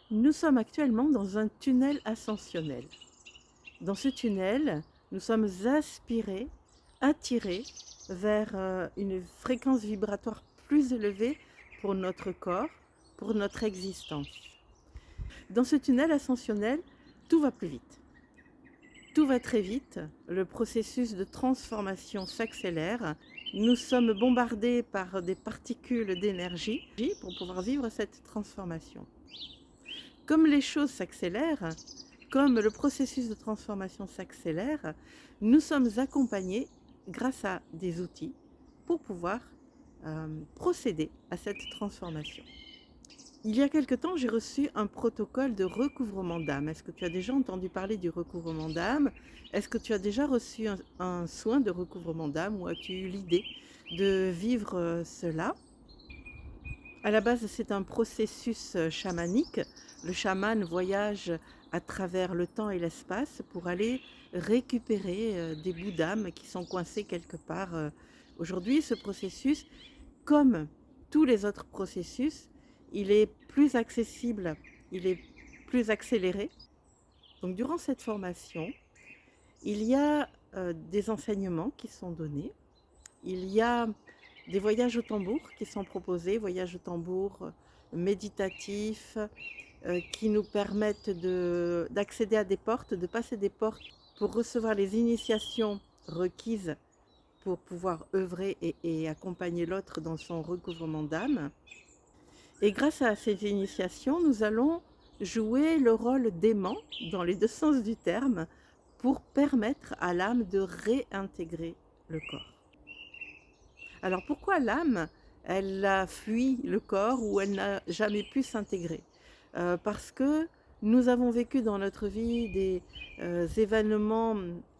Nous sommes actuellement dans un tunnel ascensionnel. Dans ce tunnel, nous sommes aspirés, attirés vers une fréquence vibratoire plus élevée pour notre corps, pour notre existence. Dans ce tunnel ascensionnel, tout va plus vite. Tout va très vite, le processus de transformation s'accélère. Nous sommes bombardés par des particules d'énergie pour pouvoir vivre cette transformation. Comme les choses s'accélèrent, comme le processus de transformation s'accélère, nous sommes accompagnés grâce à des outils pour pouvoir procéder à cette transformation. Il y a quelque temps, j'ai reçu un protocole de recouvrement d'âme. Est-ce que tu as déjà entendu parler du recouvrement d'âme? Est-ce que tu as déjà reçu un soin de recouvrement d'âme ou as-tu eu l'idée de vivre cela? À la base, c'est un processus chamanique. Le chaman voyage à travers le temps et l'espace pour aller récupérer des bouts d'âme qui sont coincés quelque part. Aujourd'hui, ce processus, comme tous les autres processus, il est plus accessible, il est plus accéléré. Donc, durant cette formation, il y a des enseignements qui sont donnés. Il y a des voyages au tambour qui sont proposés, voyages au tambour méditatifs qui nous permettent d'accéder à des portes, de passer des portes pour recevoir les initiations requises pour pouvoir œuvrer et accompagner l'autre dans son recouvrement d'âme. Et grâce à ces initiations, nous allons jouer le rôle d'aimant, dans les deux sens du terme, pour permettre à l'âme de réintégrer le corps. Alors pourquoi l'âme, elle a fui le corps ou elle n'a jamais pu s'intégrer? Parce que nous avons vécu dans notre vie des événements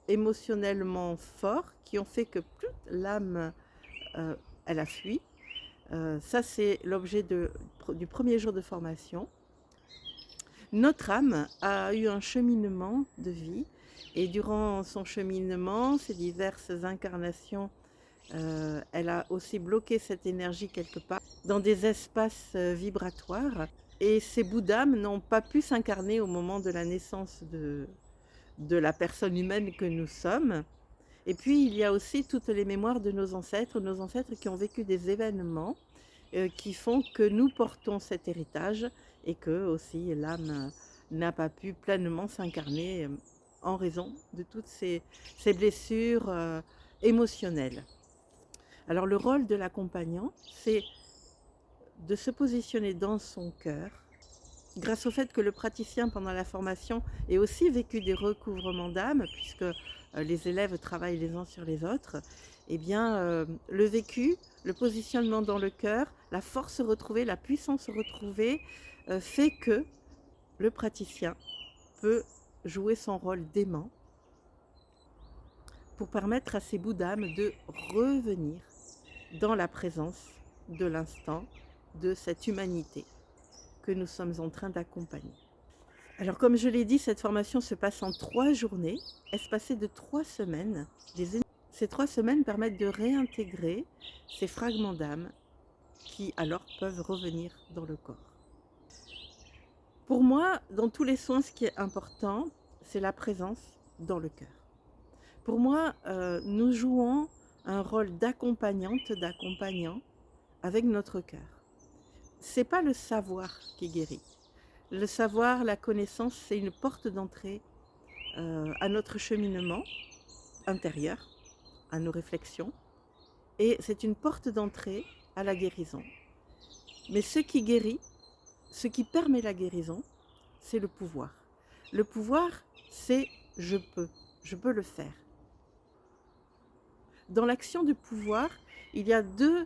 émotionnellement forts qui ont fait que plus l'âme, elle a fui. Ça, c'est l'objet du premier jour de formation. Notre âme a eu un cheminement de vie et durant son cheminement, ces diverses incarnations, elle a aussi bloqué cette énergie quelque part dans des espaces vibratoires et ces bouts d'âme n'ont pas pu s'incarner au moment de la naissance de la personne humaine que nous sommes. Et puis il y a aussi toutes les mémoires de nos ancêtres qui ont vécu des événements qui font que nous portons cet héritage et que aussi l'âme n'a pas pu pleinement s'incarner en raison de toutes ces blessures émotionnelles. Alors le rôle de l'accompagnant, c'est de se positionner dans son cœur, grâce au fait que le praticien pendant la formation ait aussi vécu des recouvrements d'âme, puisque les élèves travaillent les uns sur les autres, eh bien le vécu, le positionnement dans le cœur, la force retrouvée, la puissance retrouvée, fait que le praticien peut jouer son rôle d'aimant pour permettre à ces bouts d'âme de revenir dans la présence de l'instant, de cette humanité que nous sommes en train d'accompagner. Alors comme je l'ai dit, cette formation se passe en 3 journées, espacées de 3 semaines. Ces 3 semaines permettent de réintégrer ces fragments d'âme qui alors peuvent revenir dans le corps. Pour moi, dans tous les soins, ce qui est important, c'est la présence dans le cœur. Pour moi, nous jouons un rôle d'accompagnante, d'accompagnant avec notre cœur. C'est pas le savoir qui guérit. Le savoir, la connaissance, c'est une porte d'entrée à notre cheminement intérieur, à nos réflexions, et c'est une porte d'entrée à la guérison. Mais ce qui guérit, ce qui permet la guérison, c'est le pouvoir. Le pouvoir, c'est je peux le faire. Dans l'action du pouvoir, il y a deux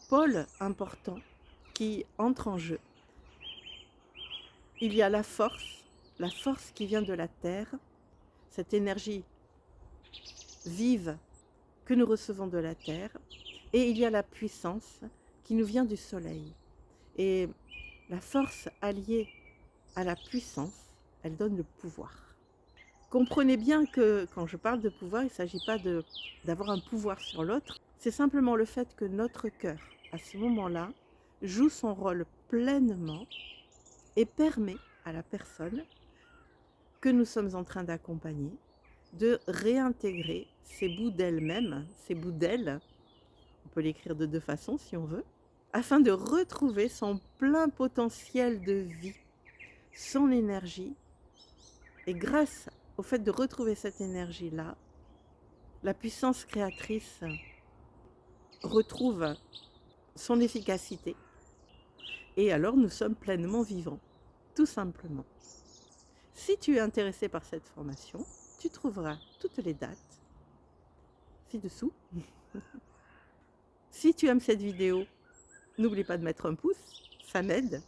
pôles importants qui entrent en jeu. Il y a la force qui vient de la terre, cette énergie vive que nous recevons de la terre, et il y a la puissance qui nous vient du soleil. Et la force alliée à la puissance, elle donne le pouvoir. Comprenez bien que quand je parle de pouvoir, il ne s'agit pas d'avoir un pouvoir sur l'autre, c'est simplement le fait que notre cœur, à ce moment-là, joue son rôle pleinement et permet à la personne que nous sommes en train d'accompagner de réintégrer ces bouts d'elle-même, ces bouts d'elle, on peut l'écrire de deux façons si on veut, afin de retrouver son plein potentiel de vie, son énergie. Et grâce au fait de retrouver cette énergie-là, la puissance créatrice retrouve son efficacité et alors nous sommes pleinement vivants, tout simplement. Si tu es intéressé par cette formation, tu trouveras toutes les dates ci-dessous. Si tu aimes cette vidéo, n'oublie pas de mettre un pouce, ça m'aide.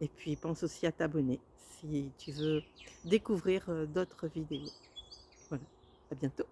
Et puis pense aussi à t'abonner si tu veux découvrir d'autres vidéos. Voilà, à bientôt.